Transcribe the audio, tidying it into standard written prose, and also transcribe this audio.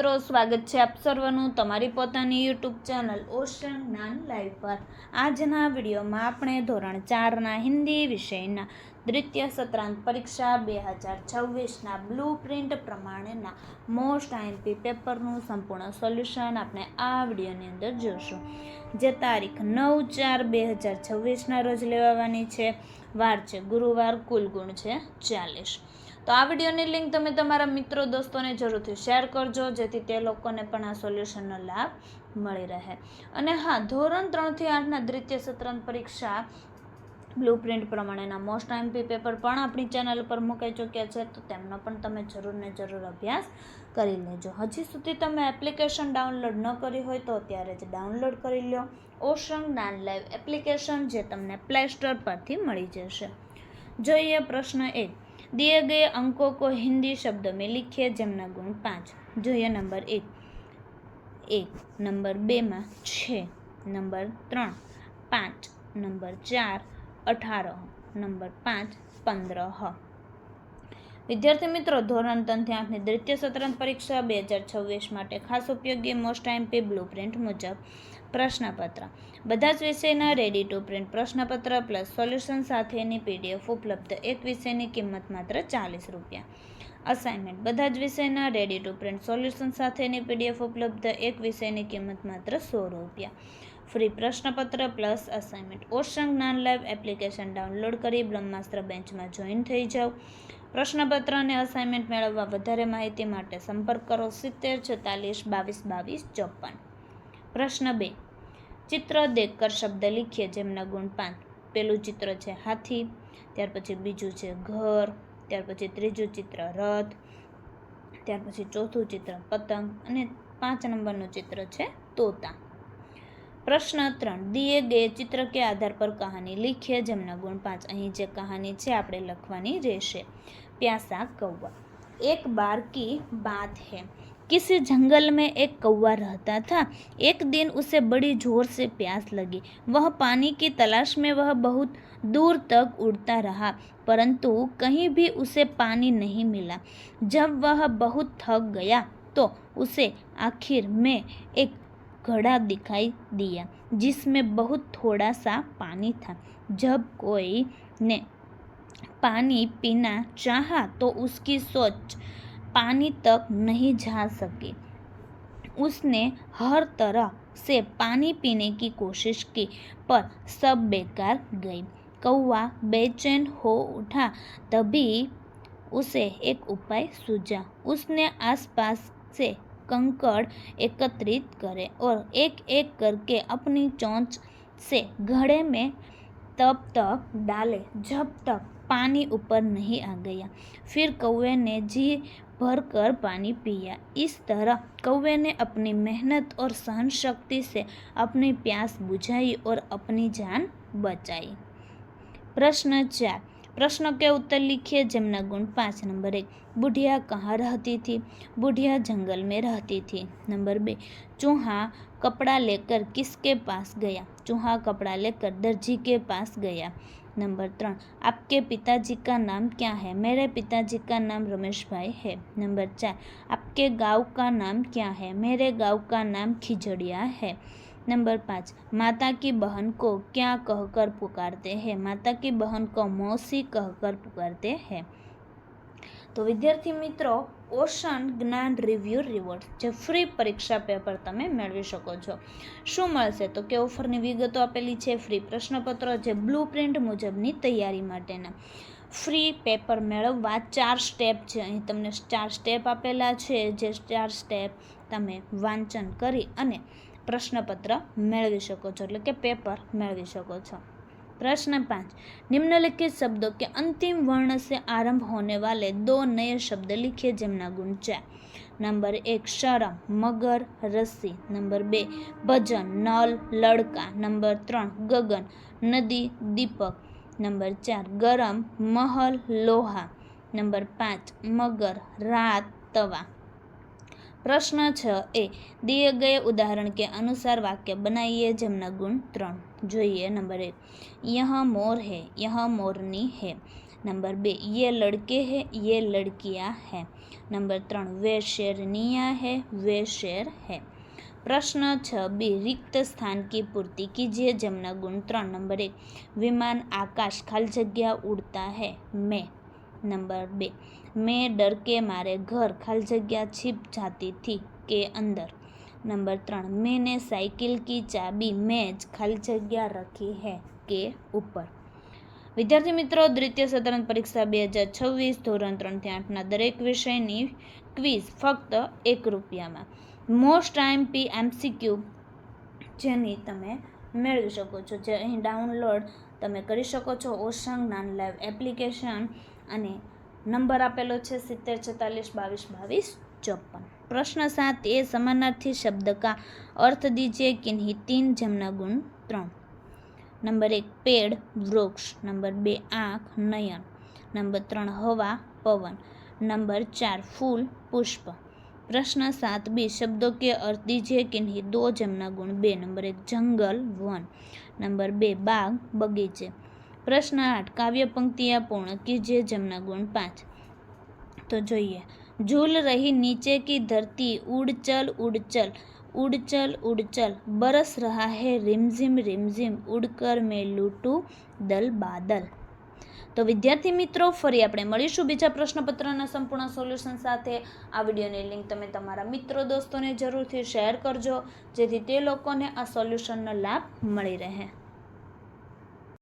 મિત્રો, સ્વાગત છે આપ સર્વનું તમારી પોતાની યુટ્યુબ ચેનલ ઓશન જ્ઞાન લાઈવ પર। આજના વિડીયોમાં આપણે ધોરણ 4ના હિન્દી વિષયના દ્વિતીય સત્રાંત પરીક્ષા 2026ના બ્લુ પ્રિન્ટ પ્રમાણેના મોસ્ટ આઈએમપી પેપરનું સંપૂર્ણ સોલ્યુશન આપણે આ વિડીયોની અંદર જોશું, જે તારીખ 9/4/2026ના રોજ લેવાની છે। વાર છે ગુરુવાર, કુલ ગુણ છે 40। તો આ વિડીયોની લિંક તમે તમારા મિત્રો દોસ્તોને જરૂરથી શેર કરજો, જેથી તે લોકોને પણ આ સોલ્યુશનનો લાભ મળી રહે। અને હા, ધોરણ 3થી 8ના દ્વિતીય સત્રાંત પરીક્ષા બ્લુ પ્રિન્ટ પ્રમાણેના મોસ્ટ આઈએમપી પેપર પણ આપણી ચેનલ પર મુકાઈ ચૂક્યા છે, તો તેમનો પણ તમે જરૂર ને જરૂર અભ્યાસ કરી લેજો। હજી સુધી તમે એપ્લિકેશન ડાઉનલોડ ન કરી હોય તો અત્યારે જ ડાઉનલોડ કરી લો ઓશન જ્ઞાન લાઈવ એપ્લિકેશન, જે તમને પ્લે સ્ટોર પરથી મળી જશે। જોઈએ પ્રશ્ન 1, दिए गए अंकों को हिंदी शब्द में लिखिए जमना गुण 5। જોઈએ નંબર 1, નંબર 2 માં 6, નંબર 3 5, નંબર 4 18, નંબર 5 15। વિદ્યાર્થી મિત્રો, ધોરણ 3થી 8ની દ્વિતીય સત્રાંત પરીક્ષા 2026 માટે ખાસ ઉપયોગી મોસ્ટ આઈએમપી બ્લુ પ્રિન્ટ મુજબ પ્રશ્નપત્ર, બધા જ વિષયના રેડી ટુ પ્રિન્ટ પ્રશ્નપત્ર પ્લસ સોલ્યુશન સાથેની પીડીએફ ઉપલબ્ધ। એક વિષયની કિંમત માત્ર 40 રૂપિયા। અસાઇનમેન્ટ, બધા જ વિષયના રેડી ટુ પ્રિન્ટ સોલ્યુશન સાથેની પીડીએફ ઉપલબ્ધ। એક વિષયની કિંમત માત્ર 100 રૂપિયા। ફ્રી પ્રશ્નપત્ર પ્લસ અસાઇનમેન્ટ। ઓશન જ્ઞાન લાઈવ એપ્લિકેશન ડાઉનલોડ કરી બ્રહ્માસ્ત્ર બેન્ચમાં જોઈન થઈ જાઓ। પ્રશ્નપત્ર અને અસાઇનમેન્ટ મેળવવા વધારે માહિતી માટે સંપર્ક કરો 70 46 22 22 54। પ્રશ્ન 2, ચિત્ર દેખકર શબ્દ લીખીએ જેમના ગુણ 5। પેલું ચિત્ર છે હાથી, ત્યાર પછી બીજું છે ઘર, ત્યાર પછી ત્રીજું ચિત્ર રથ, ત્યાર પછી ચોથું ચિત્ર પતંગ અને 5 નંબરનું ચિત્ર છે તોતા। પ્રશ્ન 3, દિए गए चित्र के आधार पर कहानी लिखिए જેમના ગુણ 5। અહીં જે કહાની છે આપણે લખવાની રહેશે। प्यासा कौवा। एक बार की बात है, किसी जंगल में एक कौवा रहता था। एक दिन उसे बड़ी जोर से प्यास लगी। वह पानी की तलाश में वह बहुत दूर तक उड़ता रहा, परंतु कहीं भी उसे पानी नहीं मिला। जब वह बहुत थक गया तो उसे आखिर में एक घड़ा दिखाई दिया, जिसमें बहुत थोड़ा सा पानी था। जब कोई ने पानी पीना चाहा तो उसकी सोच पानी तक नहीं जा सकी। उसने हर तरह से पानी पीने की कोशिश की, पर सब बेकार गई। कौवा बेचैन हो उठा। तभी उसे एक उपाय सूझा। उसने आसपास से कंकड़ एकत्रित करे और एक एक करके अपनी चोंच से घड़े में तब तक डाले जब तक पानी ऊपर नहीं आ गया। फिर कौवे ने जी भर कर पानी पिया। इस तरह कौवे ने अपनी मेहनत और सहन शक्ति से अपनी प्यास बुझाई और अपनी जान बचाई। प्रश्न 4, प्रश्नों के उत्तर लिखिए जेमना गुण 5। नंबर 1, बुढ़िया कहाँ रहती थी? बुढ़िया जंगल में रहती थी। नंबर 2, चूहा कपड़ा लेकर किसके पास गया? चूहा कपड़ा लेकर दर्जी के पास गया। नंबर 3, आपके पिताजी का नाम क्या है? मेरे पिताजी का नाम रमेश भाई है। नंबर 4, आपके गांव का नाम क्या है? मेरे गांव का नाम खिजड़िया है। नंबर 5, माता की बहन को क्या कहकर पुकारते हैं? माता की बहन को मौसी कहकर पुकारते हैं। तो विद्यार्थी मित्रों, ઓશન જ્ઞાન રિવ્યુ રિવોર્ડ જે ફ્રી પરીક્ષા પેપર તમે મેળવી શકો છો। શું મળશે? તો કે ઓફરની વિગતો આપેલી છે, ફ્રી પ્રશ્નપત્રો જે બ્લુ પ્રિન્ટ મુજબની તૈયારી માટેના। ફ્રી પેપર મેળવવા 4 સ્ટેપ છે। અહીં તમને 4 સ્ટેપ આપેલા છે, જે 4 સ્ટેપ તમે વાંચન કરી અને પ્રશ્નપત્ર મેળવી શકો છો, એટલે કે પેપર મેળવી શકો છો। प्रश्न 5, निम्नलिखित शब्दों के अंतिम वर्ण से आरंभ होने वाले 2 नए शब्द लिखिए जेमना गुण 4। नंबर 1, शरम मगर रस्सी। नंबर 2, भजन नल लड़का। नंबर 3, गगन नदी दीपक। नंबर 4, गरम महल लोहा। नंबर 5, मगर रात तवा। प्रश्न 6a, दिए गए उदाहरण के अनुसार वाक्य बनाइए जेमना गुण 3। જોઈએ नंबर 1, यह मोर है, यह मोरनी है। नंबर 2, ये लड़के हैं, ये लड़कियां हैं। नंबर 3 वे शेर निया है, वे शेर है। प्रश्न 6b रिक्त स्थान की पूर्ति कीजिए। जमना गुण 3। नंबर 1 विमान आकाश खाली जगह उड़ता है, मैं। नंबर 2 मैं डर के मारे घर खाली जगह छिप जाती थी, के अंदर। नंबर 3 मैंने साइकिल की चाबी मेज खाली जगह रखी है, के ऊपर। विद्यार्थी मित्रों, द्वितीय सत्रांत परीक्षा 2026 ધોરણ 3 થી 8 ના દરેક વિષયની ક્વિઝ ફક્ત ₹1 માં મોસ્ટ IMP MCQ જેની તમે મેળવી શકો છો, જે અહીં ડાઉનલોડ તમે કરી શકો છો ઓશન જ્ઞાન લાઈવ એપ્લિકેશન, અને નંબર આપેલો છે 70 46 22 22 54। प्रश्न 7 ए समानार्थी शब्द का अर्थ दीजिए किन्हीं 3 जमना गुण 3। नंबर 1 पेड़ वृक्ष, नंबर 2 आँख नयन, नंबर 3 हवा पवन, नंबर 4 फूल पुष्प। प्रश्न 7b शब्दों के अर्थ दीजिए किन्हीं 2 जमना गुण 2। नंबर 1 जंगल वन, नंबर 2 बाग बगीचे। प्रश्न 8 काव्य पंक्तियाँ पूर्ण कीजिए। जमना गुण 5। तो જોઈએ झूल रही नीचे की धरती उड़ चल उड़ चल उड़ चल उड़ चल बरस रहा है रिमझिम रिमझिम उड़कर मैं लूटूं दल बादल। तो विद्यार्थी मित्रों, फरी આપણે મળીશું બીજા પ્રશ્નપત્રના સંપૂર્ણ સોલ્યુશન સાથે। આ વિડીયોની લિંક તમે તમારા મિત્રો દોસ્તોને જરૂરથી શેર કરજો, જેથી તે લોકોને આ સોલ્યુશનનો લાભ મળી રહે।